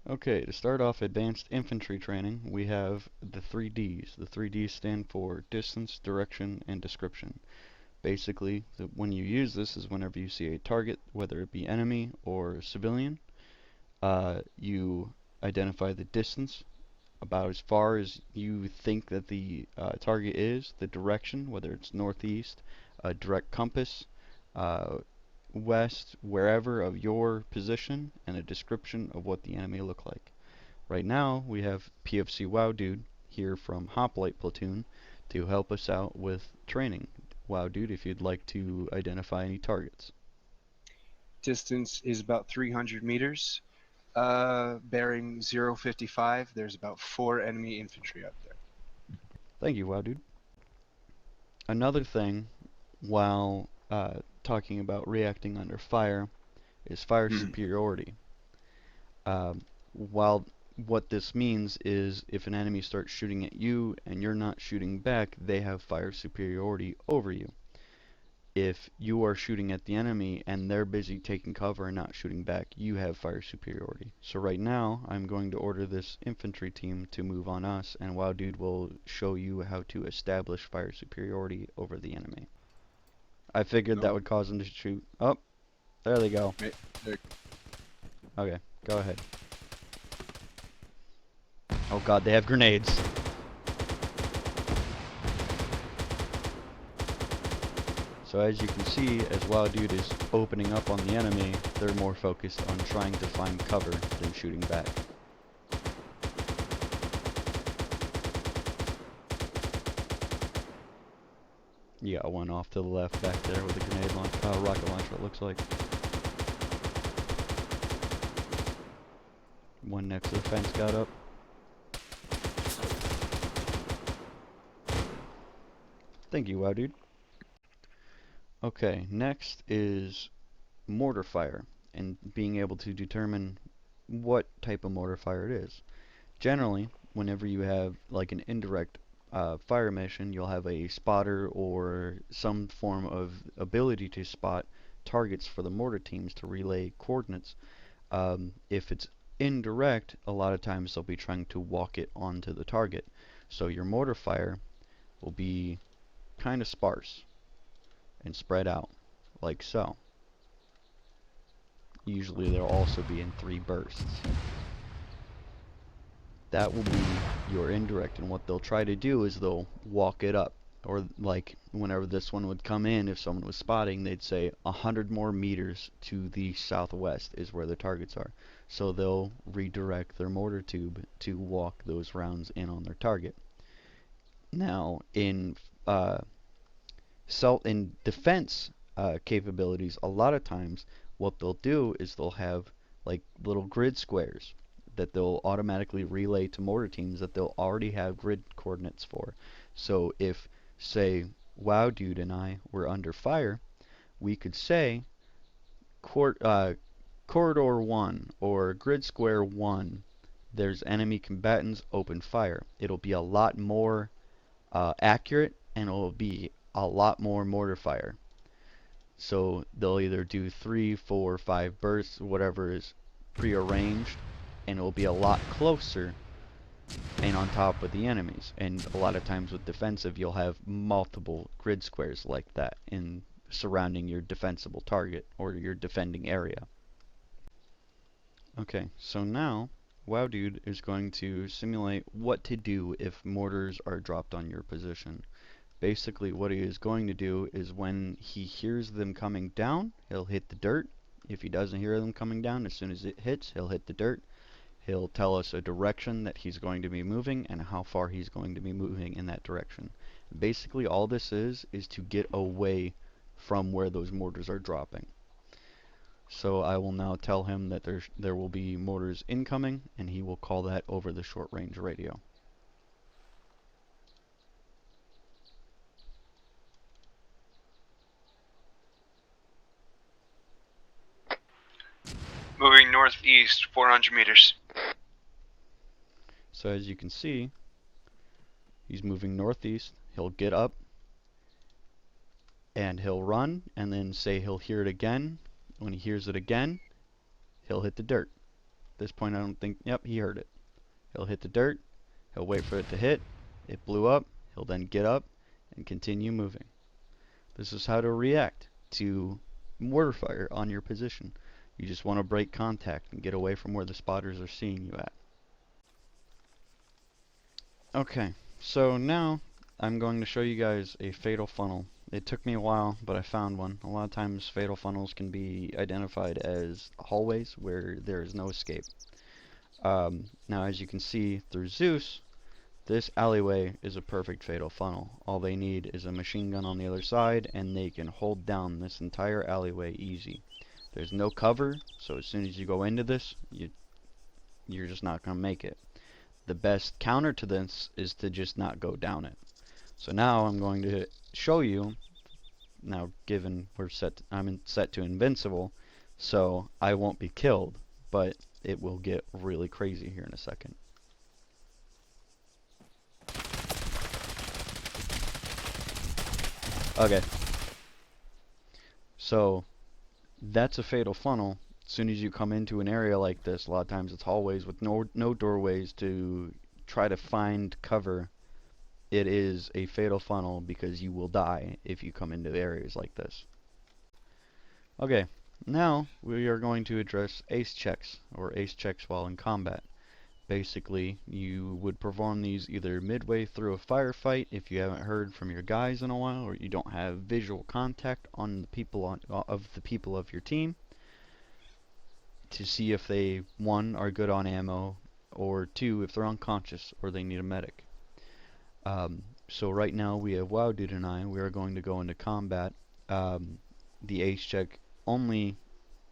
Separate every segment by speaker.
Speaker 1: Okay, to start off advanced infantry training, we have the 3Ds. The 3Ds stand for distance, direction, and description. Basically, when you use this is whenever you see a target, whether it be enemy or civilian, you identify the distance, about as far as you think that the target is, the direction, whether it's northeast, a direct compass, uh, west, wherever of your position, and a description of what the enemy look like. Right now, we have PFC WoW Dude here from Hoplite Platoon to help us out with training. WoW Dude, if you'd like to identify any targets.
Speaker 2: Distance is about 300 meters. Bearing 055. There's about 4 enemy infantry up there.
Speaker 1: Thank you, WoW Dude. Another thing, while talking about reacting under fire, is fire superiority. While what this means is if an enemy starts shooting at you and you're not shooting back, they have fire superiority over you. If you are shooting at the enemy and they're busy taking cover and not shooting back, you have fire superiority. So right now, I'm going to order this infantry team to move on us, and WoW Dude will show you how to establish fire superiority over the enemy. I figured that
Speaker 2: No.
Speaker 1: would cause them to shoot. Oh, there they go.
Speaker 2: There.
Speaker 1: Okay, go ahead. Oh god, they have grenades. So as you can see, as WoW Dude is opening up on the enemy, they're more focused on trying to find cover than shooting back. You got one off to the left back there with a grenade launch, rocket launcher it looks like. One next to the fence got up. Thank you, WoW Dude. Okay, next is mortar fire, and being able to determine what type of mortar fire it is. Generally, whenever you have like an indirect fire mission, you'll have a spotter or some form of ability to spot targets for the mortar teams to relay coordinates. If it's indirect, a lot of times they'll be trying to walk it onto the target. So your mortar fire will be kind of sparse and spread out, like so. Usually they'll also be in 3 bursts. That will be your indirect, and what they'll try to do is they'll walk it up. Or like whenever this one would come in, if someone was spotting, they'd say 100 more meters to the southwest is where the targets are. So they'll redirect their mortar tube to walk those rounds in on their target. Now, in defense capabilities, a lot of times what they'll do is they'll have like little grid squares that they'll automatically relay to mortar teams that they'll already have grid coordinates for. So if, say, WoW Dude and I were under fire, we could say Corridor 1 or Grid Square 1, there's enemy combatants, open fire. It'll be a lot more accurate, and it'll be a lot more mortar fire. So they'll either do 3, 4, 5 bursts, whatever is prearranged, and it will be a lot closer and on top of the enemies. And a lot of times with defensive, you'll have multiple grid squares like that in surrounding your defensible target or your defending area. Okay, so now WoW Dude is going to simulate what to do if mortars are dropped on your position. Basically what he is going to do is when he hears them coming down, he'll hit the dirt. If he doesn't hear them coming down, as soon as it hits, he'll hit the dirt. He'll tell us a direction that he's going to be moving and how far he's going to be moving in that direction. Basically all this is to get away from where those mortars are dropping. So I will now tell him that there will be mortars incoming, and he will call that over the short range radio.
Speaker 3: Moving northeast, 400 meters.
Speaker 1: So as you can see, he's moving northeast. He'll get up, and he'll run, and then say he'll hear it again. When he hears it again, he'll hit the dirt. this point I don't think, yep, he heard it. He'll hit the dirt, he'll wait for it to hit, it blew up, he'll then get up and continue moving. This is how to react to mortar fire on your position. You just want to break contact and get away from where the spotters are seeing you at. Okay, so now I'm going to show you guys a fatal funnel. It took me a while, but I found one. A lot of times fatal funnels can be identified as hallways where there is no escape. Now as you can see through Zeus, this alleyway is a perfect fatal funnel. All they need is a machine gun on the other side and they can hold down this entire alleyway easy. There's no cover, so as soon as you go into this, you're just not going to make it. The best counter to this is to just not go down it. So now I'm going to show you, now given I'm set to invincible, so I won't be killed, but it will get really crazy here in a second. Okay. So that's a fatal funnel. As soon as you come into an area like this, a lot of times it's hallways with no doorways to try to find cover. It is a fatal funnel because you will die if you come into areas like this. Okay, now we are going to address ace checks, or ace checks while in combat. Basically, you would perform these either midway through a firefight if you haven't heard from your guys in a while, or you don't have visual contact on the people of your team, to see if they, one, are good on ammo, or two, if they're unconscious or they need a medic. So right now we have WoW Dude and we are going to go into combat. The ace check only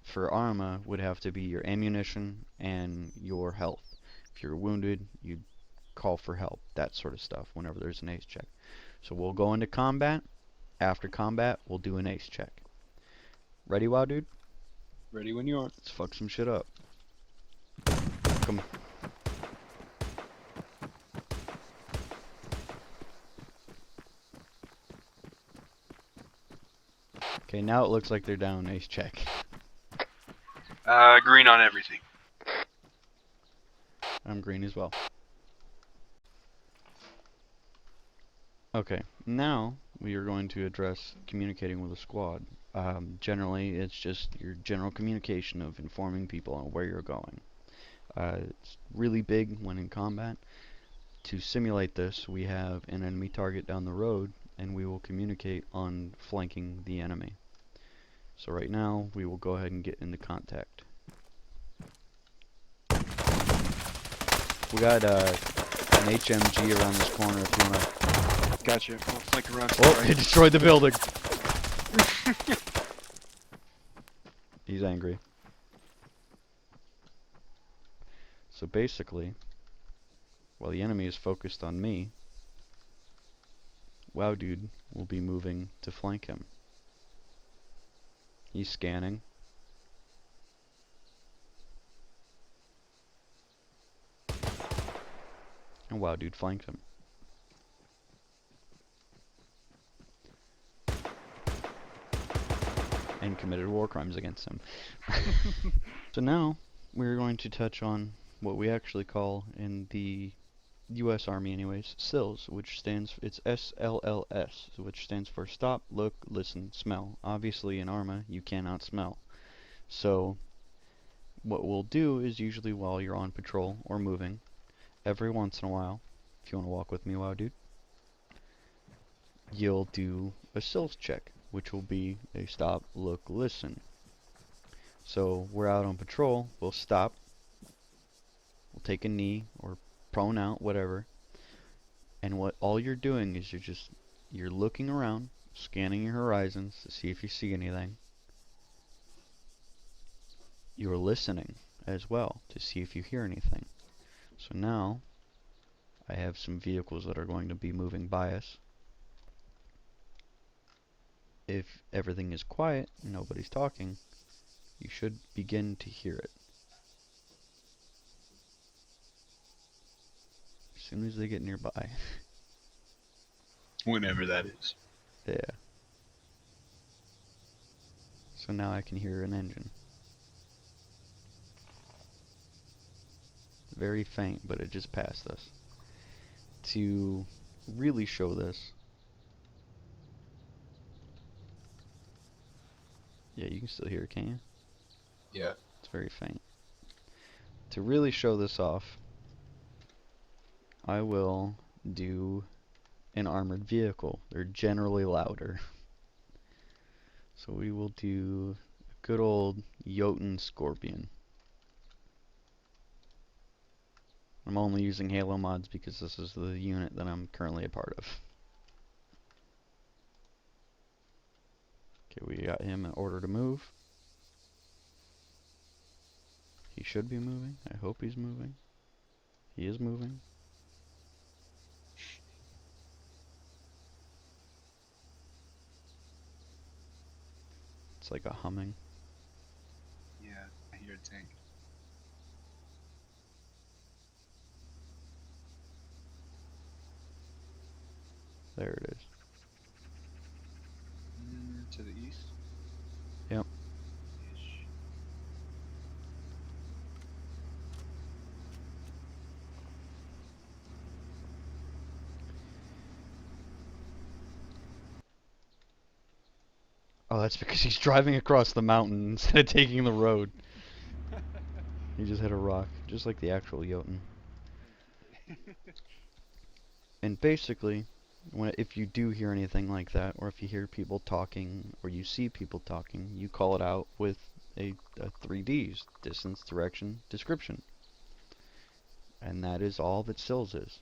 Speaker 1: for Arma would have to be your ammunition and your health. If you're wounded, you call for help, that sort of stuff, whenever there's an ace check. So we'll go into combat. After combat, we'll do an ace check. Ready, WoW Dude?
Speaker 2: Ready when you are.
Speaker 1: Let's fuck some shit up. Come. Okay, now it looks like they're down. Ace check.
Speaker 3: Green on everything.
Speaker 1: I'm green as well. Okay, now we are going to address communicating with a squad. Generally, it's just your general communication of informing people on where you're going. It's really big when in combat. To simulate this, we have an enemy target down the road, and we will communicate on flanking the enemy. So right now, we will go ahead and get into contact. We got an HMG around this corner if you want to...
Speaker 2: Gotcha. I'll flank around to
Speaker 1: Oh,
Speaker 2: the
Speaker 1: it
Speaker 2: right.
Speaker 1: destroyed the building! He's angry. So basically, while the enemy is focused on me, WoW Dude will be moving to flank him. He's scanning. And WoW Dude flanked him. And committed war crimes against him. So now, we're going to touch on what we actually call in the US Army anyways, SLLS, which it's SLLS, which stands for Stop, Look, Listen, Smell. Obviously in Arma, you cannot smell. So, what we'll do is usually while you're on patrol or moving, every once in a while, if you want to walk with me, WoW Dude, you'll do a SLLS check, which will be a stop, look, listen. So we're out on patrol, we'll stop, we'll take a knee or prone out, whatever, and what all you're doing is you're looking around, scanning your horizons to see if you see anything. You're listening as well to see if you hear anything. So now I have some vehicles that are going to be moving by us. If everything is quiet and nobody's talking, you should begin to hear it. As soon as they get nearby.
Speaker 2: Whenever that is.
Speaker 1: Yeah. So now I can hear an engine. very faint, but it just passed us. To really show this, yeah, you can still hear it, can you?
Speaker 2: Yeah.
Speaker 1: It's very faint. To really show this off, I will do an armored vehicle. They're generally louder. So we will do a good old Jotun Scorpion. I'm only using Halo mods because this is the unit that I'm currently a part of. Okay, we got him in order to move. He should be moving. I hope he's moving. He is moving. It's like a humming.
Speaker 2: Yeah, I hear a tank.
Speaker 1: There it is.
Speaker 2: To the east?
Speaker 1: Yep.
Speaker 2: Ish.
Speaker 1: Oh, that's because he's driving across the mountain instead of taking the road. He just hit a rock, just like the actual Jotun. And basically, if you do hear anything like that, or if you hear people talking, or you see people talking, you call it out with a 3Ds, distance, direction, description. And that is all that SLLS is.